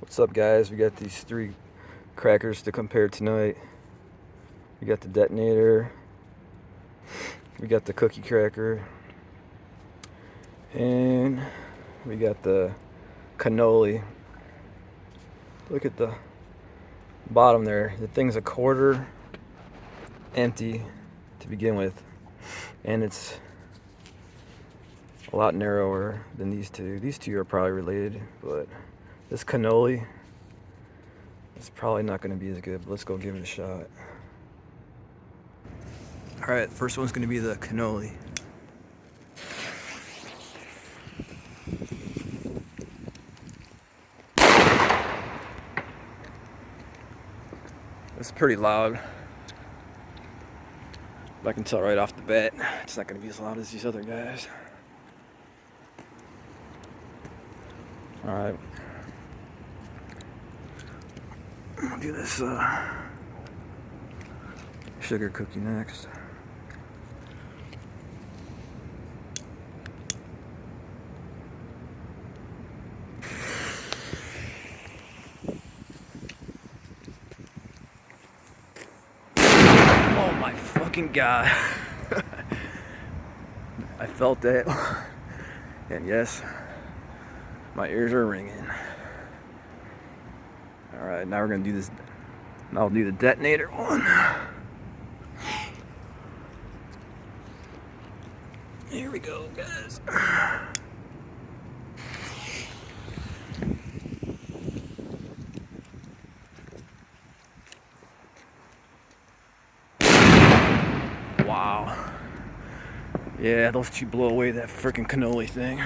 What's up, guys? We got these 3 crackers to compare tonight. We got the detonator, we got the cookie cracker, and we got the cannoli. Look at the bottom there. The thing's a quarter empty to begin with, and it's a lot narrower than these two. These two are probably related, but this cannoli is probably not going to be as good. But let's go give it a shot. Alright, first one's going to be the cannoli. It's pretty loud. I can tell right off the bat, it's not going to be as loud as these other guys. Alright. I'll do this sugar cookie next. Oh my fucking god. I felt that. And yes, my ears are ringing. Alright, now we're gonna do this. I'll do the detonator one. Here we go, guys. Wow. Yeah, those two blow away that freaking cannoli thing.